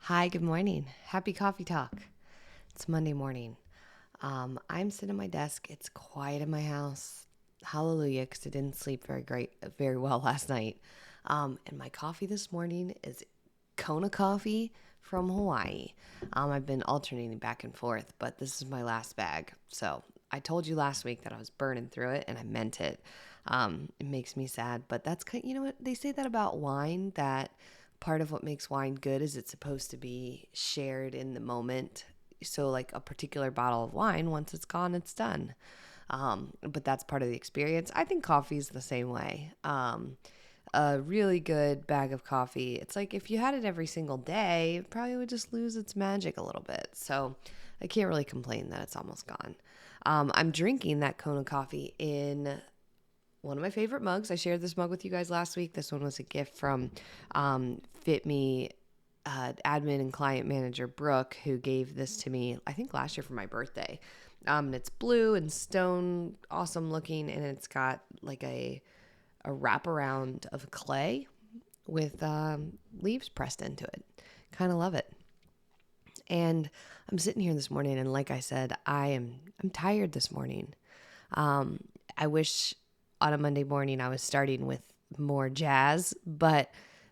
Hi, good morning. Happy coffee talk. It's Monday morning. I'm sitting at my desk. It's quiet in my house. Hallelujah, because I didn't sleep very well last night. And my coffee this morning is Kona coffee from Hawaii. I've been alternating back and forth, but this is my last bag. So I told you last week that I was burning through it, and I meant it. It makes me sad, but you know what they say that about wine, that part of what makes wine good is it's supposed to be shared in the moment. So like a particular bottle of wine, once it's gone, it's done. But that's part of the experience. I think coffee is the same way. A really good bag of coffee, it's like if you had it every single day, it probably would just lose its magic a little bit. So I can't really complain that it's almost gone. I'm drinking that Kona coffee in one of my favorite mugs. I shared this mug with you guys last week. This one was a gift from FitMe admin and client manager Brooke, who gave this to me, I think last year for my birthday. And it's blue and stone, awesome looking, and it's got like a wraparound of clay with leaves pressed into it. Kind of love it. And I'm sitting here this morning, and like I said, I'm tired this morning. I wish on a Monday morning I was starting with more jazz, but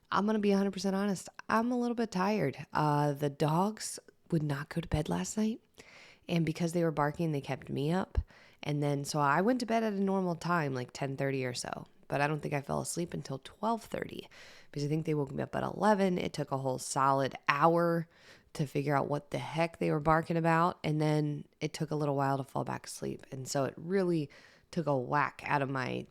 I'm going to be 100% honest. I'm a little bit tired. The dogs would not go to bed last night, and because they were barking, they kept me up. And then so I went to bed at a normal time, like 10:30 or so, but I don't think I fell asleep until 12:30 because I think they woke me up at 11. It took a whole solid hour to figure out what the heck they were barking about, and then it took a little while to fall back asleep. And so it really took a whack out of my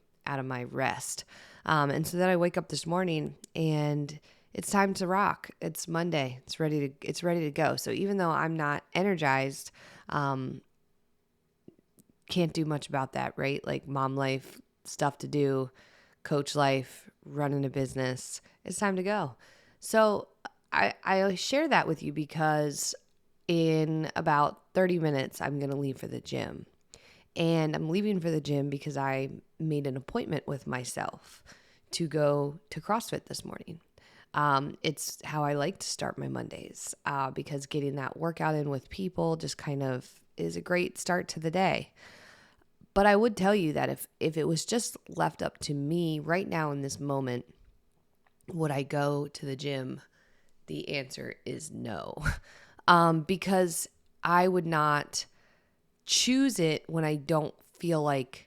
rest. And so then I wake up this morning and it's time to rock. It's Monday. It's ready to go. So even though I'm not energized, can't do much about that, right? Like mom life, stuff to do, coach life, running a business. It's time to go. So I share that with you because in about 30 minutes, I'm going to leave for the gym. And I'm leaving for the gym because I made an appointment with myself to go to CrossFit this morning. It's how I like to start my Mondays because getting that workout in with people just kind of is a great start to the day. But I would tell you that if it was just left up to me right now in this moment, would I go to the gym? The answer is no, because I would not choose it when I don't feel like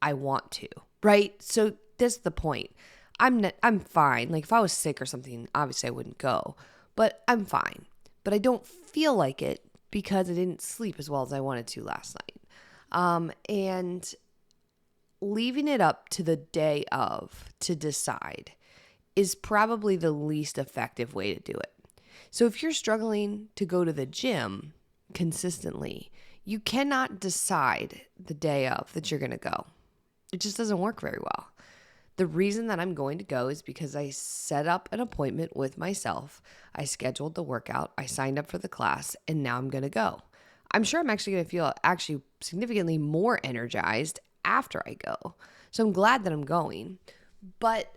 I want to, right? So that's the point. I'm fine. Like if I was sick or something, obviously I wouldn't go, but I'm fine. But I don't feel like it because I didn't sleep as well as I wanted to last night. And leaving it up to the day of to decide is probably the least effective way to do it. So if you're struggling to go to the gym consistently, you cannot decide the day of that you're going to go. It just doesn't work very well. The reason that I'm going to go is because I set up an appointment with myself. I scheduled the workout. I signed up for the class, and now I'm going to go. I'm sure I'm actually going to feel significantly more energized after I go. So I'm glad that I'm going. But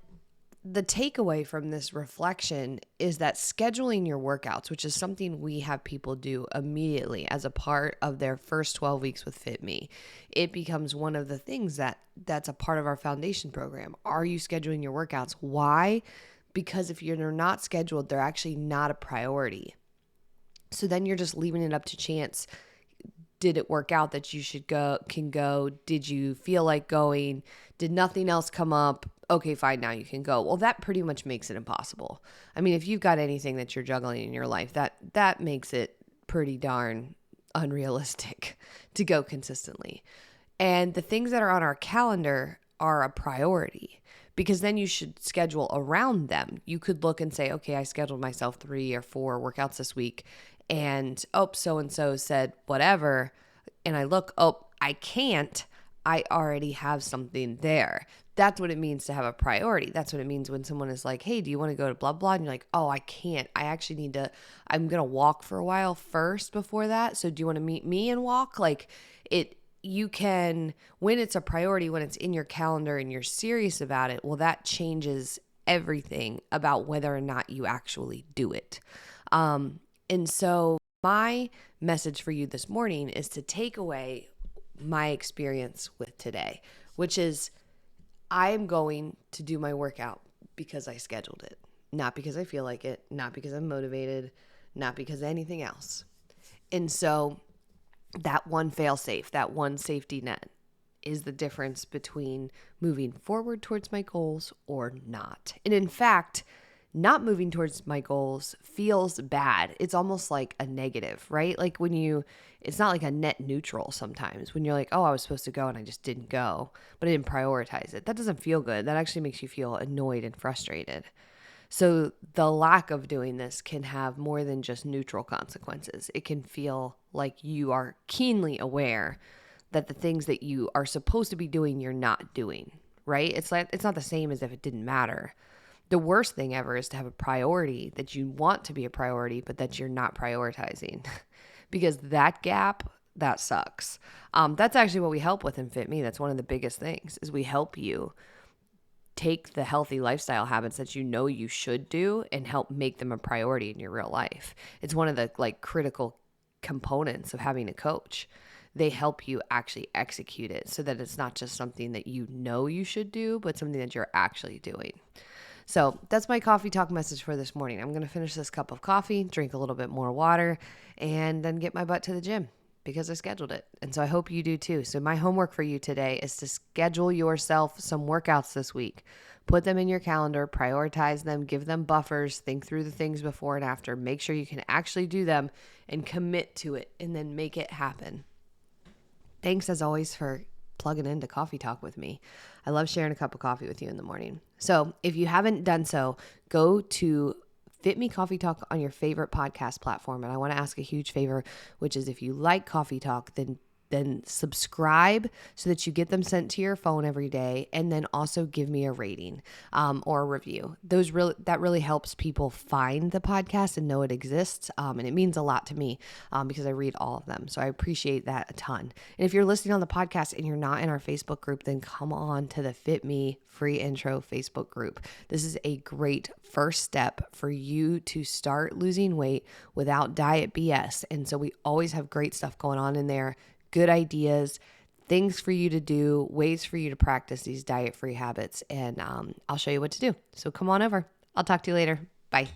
the takeaway from this reflection is that scheduling your workouts, which is something we have people do immediately as a part of their first 12 weeks with FitMe, it becomes one of the things that's a part of our foundation program. Are you scheduling your workouts? Why? Because if you're not scheduled, they're actually not a priority. So then you're just leaving it up to chance. Did it work out that you can go? Did you feel like going? Did nothing else come up? Okay, fine, now you can go. Well, that pretty much makes it impossible. I mean, if you've got anything that you're juggling in your life, that makes it pretty darn unrealistic to go consistently. And the things that are on our calendar are a priority because then you should schedule around them. You could look and say, okay, I scheduled myself 3 or 4 workouts this week, and so-and-so said whatever, and I look, I can't. I already have something there. That's what it means to have a priority. That's what it means when someone is like, hey, do you want to go to blah, blah? And you're like, oh, I can't. I actually I'm going to walk for a while first before that. So do you want to meet me and walk? Like you can, when it's a priority, when it's in your calendar and you're serious about it, well, that changes everything about whether or not you actually do it. And so my message for you this morning is to take away my experience with today, which is I am going to do my workout because I scheduled it, not because I feel like it, not because I'm motivated, not because of anything else. And so that one fail safe, that one safety net is the difference between moving forward towards my goals or not. And in fact, not moving towards my goals feels bad. It's almost like a negative, right? Like it's not like a net neutral sometimes when you're like, oh, I was supposed to go and I just didn't go, but I didn't prioritize it. That doesn't feel good. That actually makes you feel annoyed and frustrated. So the lack of doing this can have more than just neutral consequences. It can feel like you are keenly aware that the things that you are supposed to be doing, you're not doing, right? It's not the same as if it didn't matter. The worst thing ever is to have a priority that you want to be a priority, but that you're not prioritizing because that gap, that sucks. That's actually what we help with in Fit Me. That's one of the biggest things is we help you take the healthy lifestyle habits that you know you should do and help make them a priority in your real life. It's one of the critical components of having a coach. They help you actually execute it so that it's not just something that you know you should do, but something that you're actually doing. So that's my coffee talk message for this morning. I'm going to finish this cup of coffee, drink a little bit more water, and then get my butt to the gym because I scheduled it. And so I hope you do too. So my homework for you today is to schedule yourself some workouts this week. Put them in your calendar, prioritize them, give them buffers, think through the things before and after, make sure you can actually do them and commit to it and then make it happen. Thanks as always for plugging into Coffee Talk with me. I love sharing a cup of coffee with you in the morning. So if you haven't done so, go to Fit Me Coffee Talk on your favorite podcast platform. And I want to ask a huge favor, which is if you like Coffee Talk, then subscribe so that you get them sent to your phone every day, and then also give me a rating or a review. That really helps people find the podcast and know it exists, and it means a lot to me because I read all of them, so I appreciate that a ton. And if you're listening on the podcast and you're not in our Facebook group, then come on to the Fit Me Free Intro Facebook group. This is a great first step for you to start losing weight without diet BS, and so we always have great stuff going on in there. Good ideas, things for you to do, ways for you to practice these diet-free habits, and I'll show you what to do. So come on over. I'll talk to you later. Bye.